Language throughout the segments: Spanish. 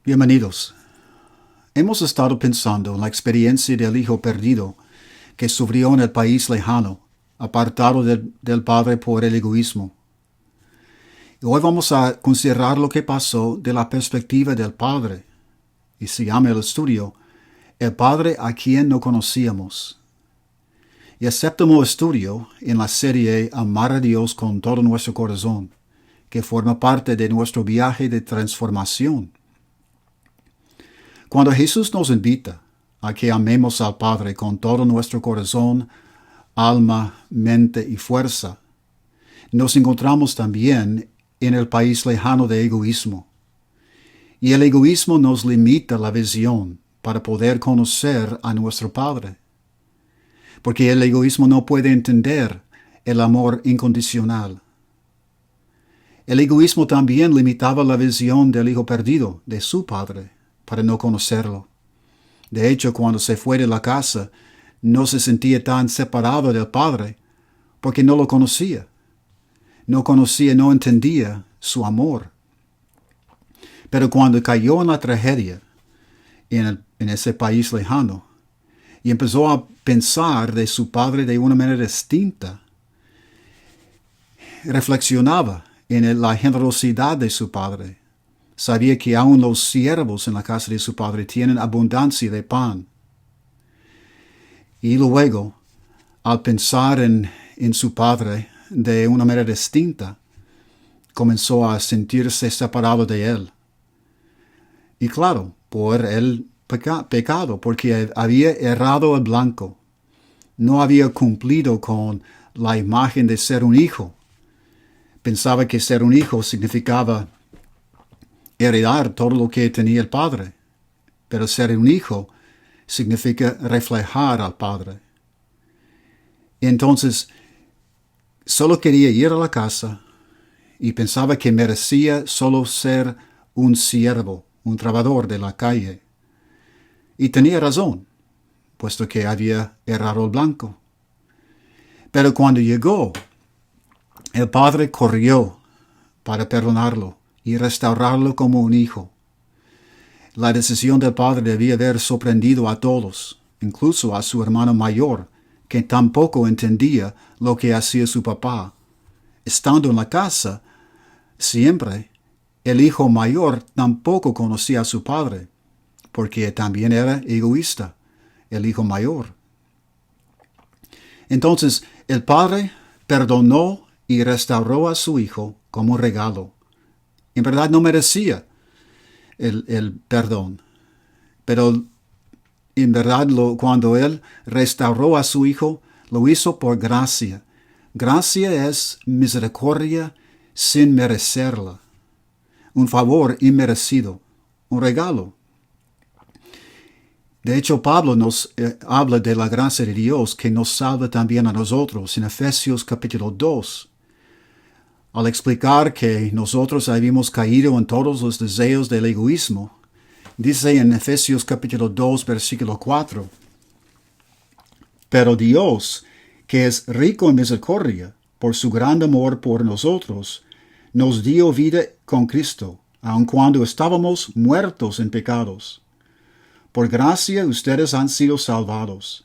Bienvenidos. Hemos estado pensando en la experiencia del hijo perdido que sufrió en el país lejano, apartado del padre por el egoísmo. Y hoy vamos a considerar lo que pasó de la perspectiva del padre, y se llama el estudio, el padre a quien no conocíamos. Y el séptimo estudio en la serie Amar a Dios con todo nuestro corazón, que forma parte de nuestro viaje de transformación. Cuando Jesús nos invita a que amemos al Padre con todo nuestro corazón, alma, mente y fuerza, nos encontramos también en el país lejano de egoísmo. Y el egoísmo nos limita la visión para poder conocer a nuestro Padre. Porque el egoísmo no puede entender el amor incondicional. El egoísmo también limitaba la visión del hijo perdido, de su Padre, para no conocerlo. De hecho, cuando se fue de la casa, no se sentía tan separado del Padre, porque no lo conocía. No entendía su amor. Pero cuando cayó en la tragedia, en ese país lejano, y empezó a pensar de su Padre de una manera distinta, reflexionaba en la generosidad de su Padre. Sabía que aún los siervos en la casa de su padre tienen abundancia de pan. Y luego, al pensar en su padre de una manera distinta, comenzó a sentirse separado de él. Y claro, por el pecado, porque había errado el blanco. No había cumplido con la imagen de ser un hijo. Pensaba que ser un hijo significaba heredar todo lo que tenía el padre, pero ser un hijo significa reflejar al padre. Entonces, solo quería ir a la casa y pensaba que merecía solo ser un siervo, un trabajador de la calle. Y tenía razón, puesto que había errado el blanco. Pero cuando llegó, el padre corrió para perdonarlo y restaurarlo como un hijo. La decisión del padre debía haber sorprendido a todos, incluso a su hermano mayor, que tampoco entendía lo que hacía su papá. Estando en la casa, siempre, el hijo mayor tampoco conocía a su padre, porque también era egoísta, el hijo mayor. Entonces, el padre perdonó y restauró a su hijo como un regalo. En verdad no merecía el perdón. Pero en verdad cuando él restauró a su hijo, lo hizo por gracia. Gracia es misericordia sin merecerla. Un favor inmerecido. Un regalo. De hecho, Pablo nos habla de la gracia de Dios que nos salva también a nosotros en Efesios capítulo 2. Al explicar que nosotros habíamos caído en todos los deseos del egoísmo, dice en Efesios capítulo 2, versículo 4, pero Dios, que es rico en misericordia, por su gran amor por nosotros, nos dio vida con Cristo, aun cuando estábamos muertos en pecados. Por gracia ustedes han sido salvados.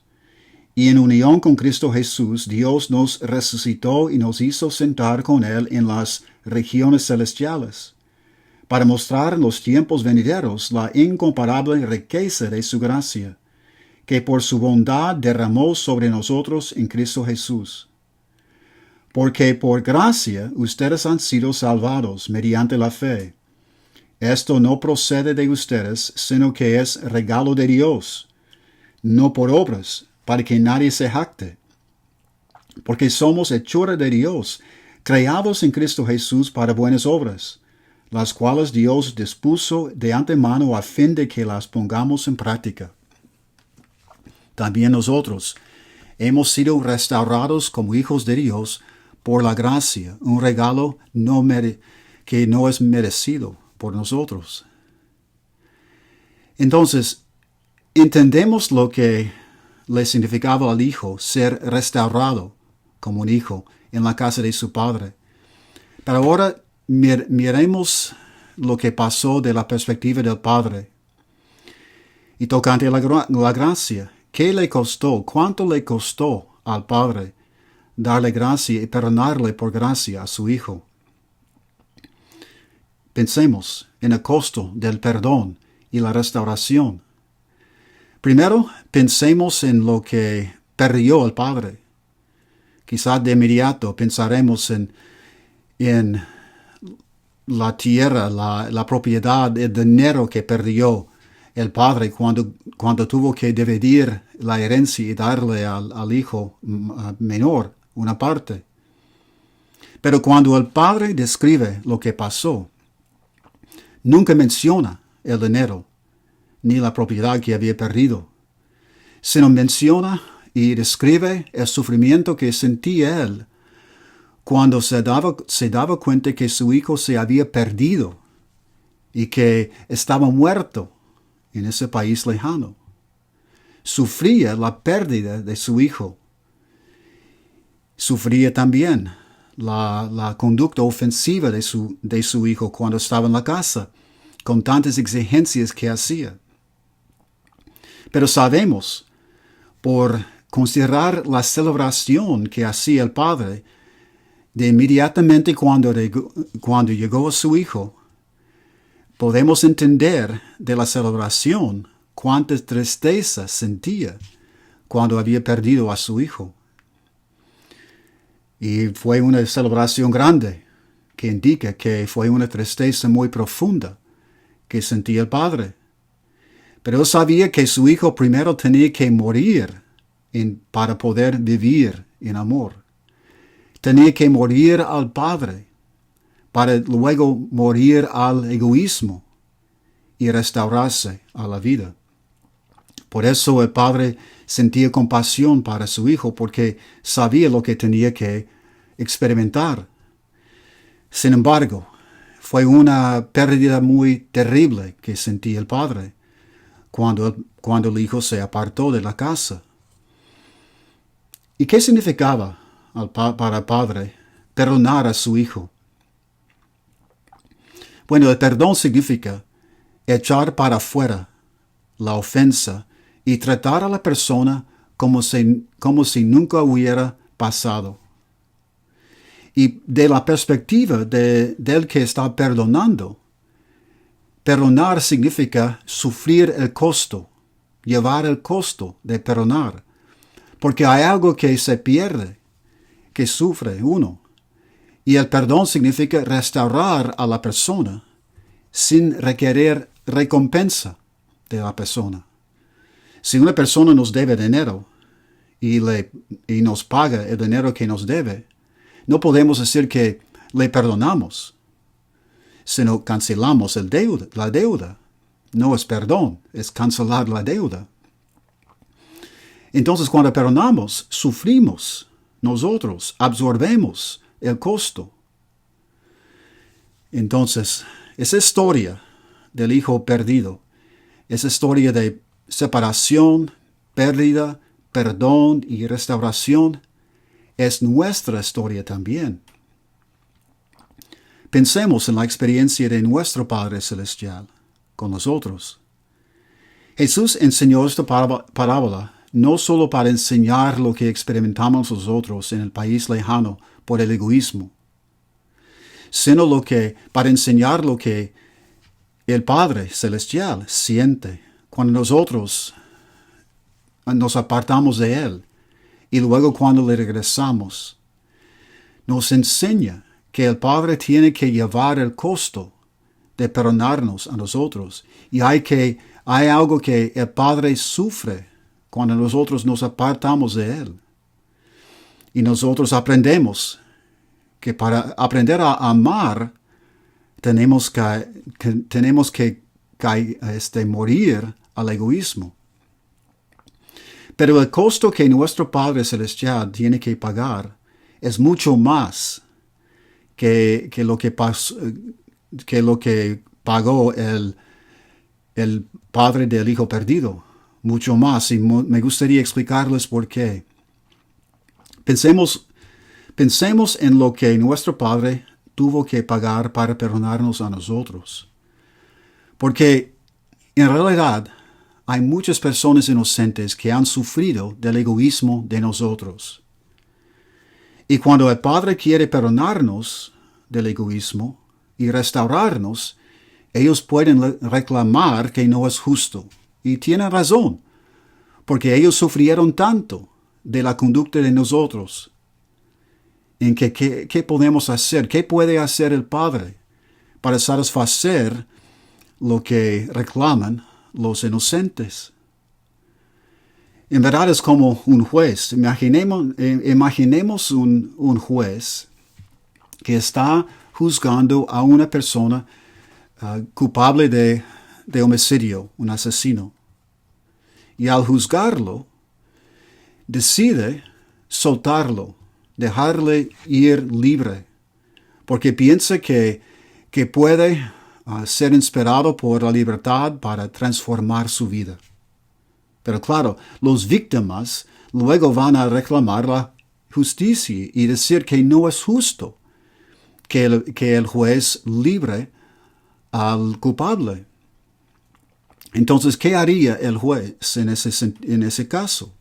Y en unión con Cristo Jesús, Dios nos resucitó y nos hizo sentar con Él en las regiones celestiales, para mostrar en los tiempos venideros la incomparable riqueza de su gracia, que por su bondad derramó sobre nosotros en Cristo Jesús. Porque por gracia ustedes han sido salvados mediante la fe. Esto no procede de ustedes, sino que es regalo de Dios, no por obras, para que nadie se jacte. Porque somos hechura de Dios, creados en Cristo Jesús para buenas obras, las cuales Dios dispuso de antemano a fin de que las pongamos en práctica. También nosotros hemos sido restaurados como hijos de Dios por la gracia, un regalo que no es merecido por nosotros. Entonces, entendemos lo que le significaba al hijo ser restaurado como un hijo en la casa de su padre. Pero ahora miremos lo que pasó de la perspectiva del Padre. Y tocante la gracia, ¿qué le costó? ¿Cuánto le costó al Padre darle gracia y perdonarle por gracia a su Hijo? Pensemos en el costo del perdón y la restauración. Primero, pensemos en lo que perdió el Padre. Quizás de inmediato pensaremos en la tierra, la propiedad, el dinero que perdió el Padre cuando tuvo que dividir la herencia y darle al hijo menor una parte. Pero cuando el Padre describe lo que pasó, nunca menciona el dinero ni la propiedad que había perdido, sino menciona y describe el sufrimiento que sentía él cuando se daba cuenta que su hijo se había perdido y que estaba muerto en ese país lejano. Sufría la pérdida de su hijo. Sufría también la conducta ofensiva de su hijo cuando estaba en la casa, con tantas exigencias que hacía. Pero sabemos, por considerar la celebración que hacía el Padre, de inmediatamente cuando llegó a su hijo, podemos entender de la celebración cuánta tristeza sentía cuando había perdido a su hijo. Y fue una celebración grande, que indica que fue una tristeza muy profunda que sentía el Padre. Pero él sabía que su hijo primero tenía que morir para poder vivir en amor. Tenía que morir al Padre para luego morir al egoísmo y restaurarse a la vida. Por eso el Padre sentía compasión para su hijo, porque sabía lo que tenía que experimentar. Sin embargo, fue una pérdida muy terrible que sentía el Padre cuando el hijo se apartó de la casa. ¿Y qué significaba para el Padre perdonar a su hijo? Bueno, el perdón significa echar para afuera la ofensa y tratar a la persona como si nunca hubiera pasado. Y de la perspectiva del que está perdonando, perdonar significa sufrir el costo, llevar el costo de perdonar. Porque hay algo que se pierde, que sufre uno. Y el perdón significa restaurar a la persona sin requerir recompensa de la persona. Si una persona nos debe dinero y nos paga el dinero que nos debe, no podemos decir que le perdonamos, sino cancelamos la deuda. No es perdón, es cancelar la deuda. Entonces, cuando perdonamos, sufrimos nosotros, absorbemos el costo. Entonces, esa historia del hijo perdido, esa historia de separación, pérdida, perdón y restauración, es nuestra historia también. Pensemos en la experiencia de nuestro Padre Celestial con nosotros. Jesús enseñó esta parábola no solo para enseñar lo que experimentamos nosotros en el país lejano por el egoísmo, sino para enseñar lo que el Padre Celestial siente cuando nosotros nos apartamos de Él y luego cuando le regresamos. Nos enseña que el Padre tiene que llevar el costo de perdonarnos a nosotros. Y hay algo que el Padre sufre cuando nosotros nos apartamos de Él. Y nosotros aprendemos que para aprender a amar tenemos que morir al egoísmo. Pero el costo que nuestro Padre Celestial tiene que pagar es mucho más que lo que pagó el padre del hijo perdido. Mucho más. Y me gustaría explicarles por qué. Pensemos en lo que nuestro Padre tuvo que pagar para perdonarnos a nosotros. Porque en realidad hay muchas personas inocentes que han sufrido del egoísmo de nosotros. Y cuando el Padre quiere perdonarnos del egoísmo y restaurarnos, ellos pueden reclamar que no es justo. Y tienen razón, porque ellos sufrieron tanto de la conducta de nosotros. ¿En qué podemos hacer? ¿Qué puede hacer el Padre para satisfacer lo que reclaman los inocentes? En verdad es como un juez. Imaginemos un juez que está juzgando a una persona culpable de homicidio, un asesino. Y al juzgarlo, decide soltarlo, dejarle ir libre, porque piensa que puede ser inspirado por la libertad para transformar su vida. Pero claro, los víctimas luego van a reclamar la justicia y decir que no es justo que el juez libre al culpable. Entonces, ¿qué haría el juez en ese caso?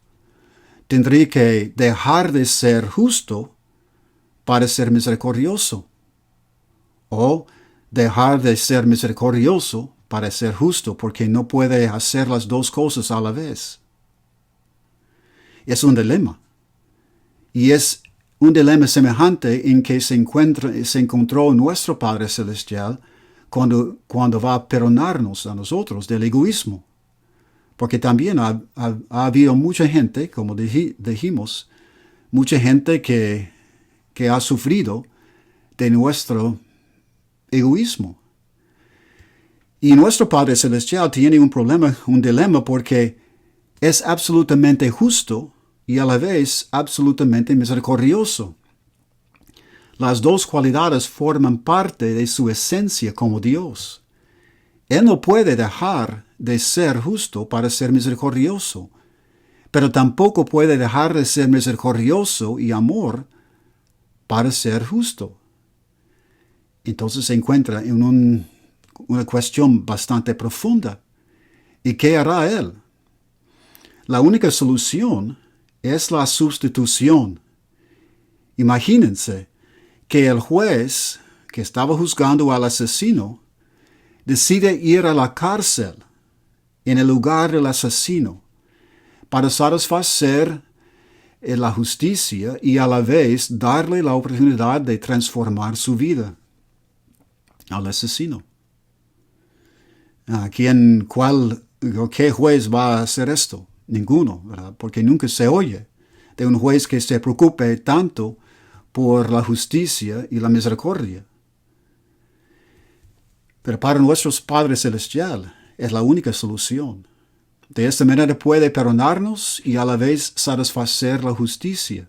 Tendría que dejar de ser justo para ser misericordioso, o dejar de ser misericordioso para ser justo, porque no puede hacer las dos cosas a la vez. Es un dilema. Y es un dilema semejante en que se encontró nuestro Padre Celestial cuando va a perdonarnos a nosotros del egoísmo. Porque también ha habido mucha gente, como dijimos, mucha gente que ha sufrido de nuestro egoísmo. Y nuestro Padre Celestial tiene un dilema, porque es absolutamente justo y a la vez absolutamente misericordioso. Las dos cualidades forman parte de su esencia como Dios. Él no puede dejar de ser justo para ser misericordioso, pero tampoco puede dejar de ser misericordioso y amor para ser justo. Entonces se encuentra en una cuestión bastante profunda. ¿Y qué hará Él? La única solución es la sustitución. Imagínense que el juez que estaba juzgando al asesino decide ir a la cárcel en el lugar del asesino para satisfacer la justicia y a la vez darle la oportunidad de transformar su vida al asesino. ¿Qué juez va a hacer esto? Ninguno, ¿verdad? Porque nunca se oye de un juez que se preocupe tanto por la justicia y la misericordia. Pero para nuestro Padre Celestial es la única solución. De esta manera puede perdonarnos y a la vez satisfacer la justicia.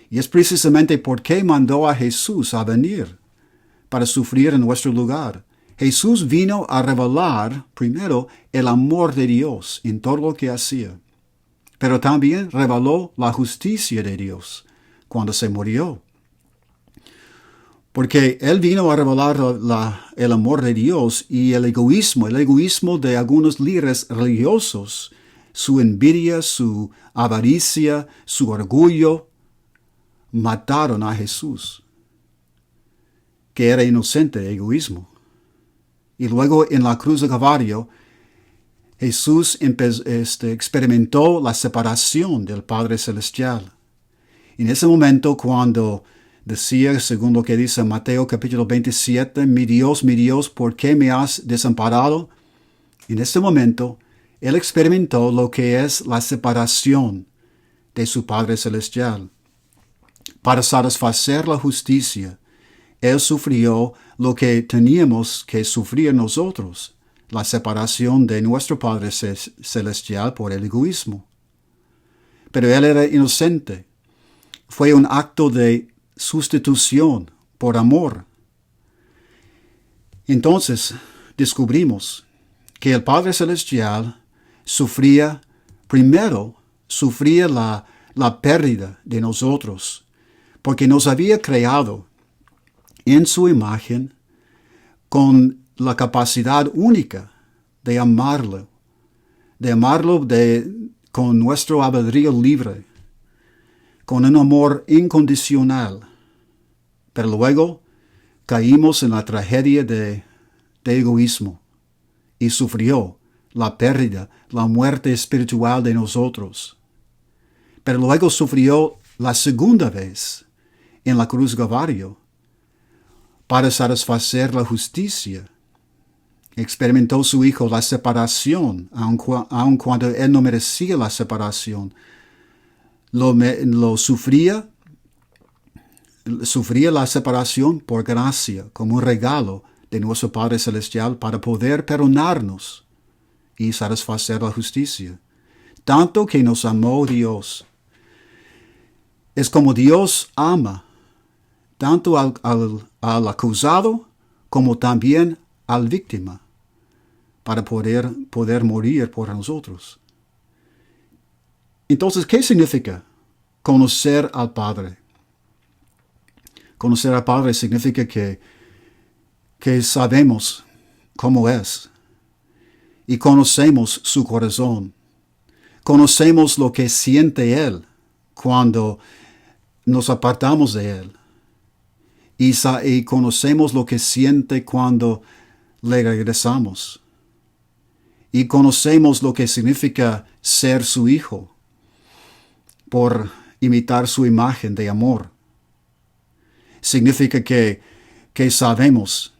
Y es precisamente por qué mandó a Jesús a venir para sufrir en nuestro lugar. Jesús vino a revelar primero el amor de Dios en todo lo que hacía, pero también reveló la justicia de Dios cuando se murió. Porque Él vino a revelar el amor de Dios y el egoísmo de algunos líderes religiosos, su envidia, su avaricia, su orgullo, mataron a Jesús, que era inocente de egoísmo. Y luego en la cruz de Calvario, Jesús experimentó la separación del Padre Celestial. En ese momento, cuando decía, según lo que dice Mateo capítulo 27, mi Dios, ¿por qué me has desamparado? En ese momento, Él experimentó lo que es la separación de su Padre Celestial. Para satisfacer la justicia, Él sufrió lo que teníamos que sufrir nosotros, la separación de nuestro Padre Celestial por el egoísmo. Pero Él era inocente. Fue un acto de sustitución por amor. Entonces descubrimos que el Padre Celestial sufría la pérdida de nosotros, porque nos había creado en su imagen con la capacidad única de amarlo con nuestro albedrío libre, con un amor incondicional. Pero luego caímos en la tragedia de egoísmo y sufrió la pérdida, la muerte espiritual de nosotros. Pero luego sufrió la segunda vez en la cruz Calvario para satisfacer la justicia. Experimentó su Hijo la separación, aun cuando Él no merecía la separación. Lo sufría la separación por gracia, como un regalo de nuestro Padre Celestial para poder perdonarnos y satisfacer la justicia. Tanto que nos amó Dios. Es como Dios ama tanto al acusado como también al víctima para poder morir por nosotros. Entonces, ¿qué significa conocer al Padre? Conocer al Padre significa que sabemos cómo es y conocemos su corazón. Conocemos lo que siente Él cuando nos apartamos de Él. Y conocemos lo que siente cuando le regresamos. Y conocemos lo que significa ser su hijo por imitar su imagen de amor. Significa que sabemos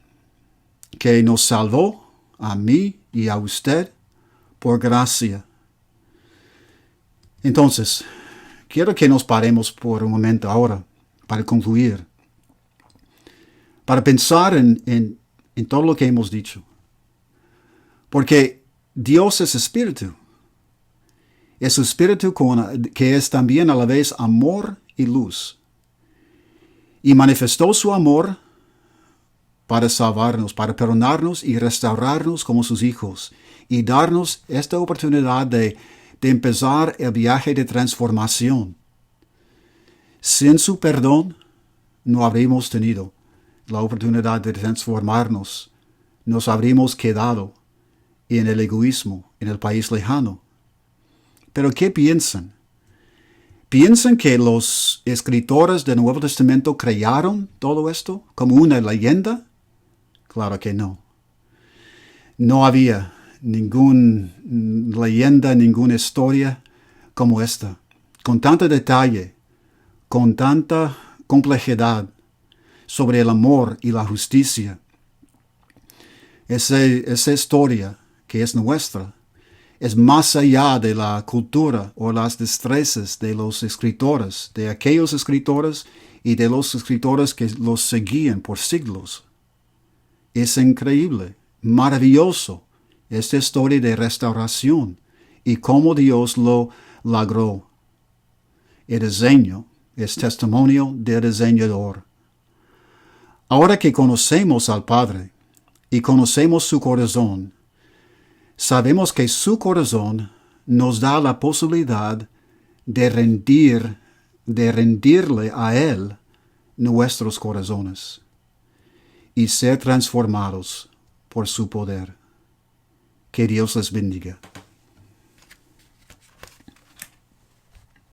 que nos salvó a mí y a usted por gracia. Entonces, quiero que nos paremos por un momento ahora para concluir, para pensar en todo lo que hemos dicho. Porque Dios es espíritu. Es su espíritu que es también a la vez amor y luz. Y manifestó su amor para salvarnos, para perdonarnos y restaurarnos como sus hijos. Y darnos esta oportunidad de empezar el viaje de transformación. Sin su perdón, no habríamos tenido la oportunidad de transformarnos. Nos habríamos quedado en el egoísmo, en el país lejano. Pero ¿qué piensan? ¿Piensan que los escritores del Nuevo Testamento crearon todo esto como una leyenda? Claro que no. No había ninguna leyenda, ninguna historia como esta, con tanto detalle, con tanta complejidad sobre el amor y la justicia. Esa historia que es nuestra es más allá de la cultura o las destrezas de los escritores, de aquellos escritores y de los escritores que los seguían por siglos. Es increíble, maravilloso, esta historia de restauración y cómo Dios lo logró. El diseño es testimonio del diseñador. Ahora que conocemos al Padre y conocemos su corazón, sabemos que su corazón nos da la posibilidad de rendirle a Él nuestros corazones y ser transformados por su poder. Que Dios les bendiga.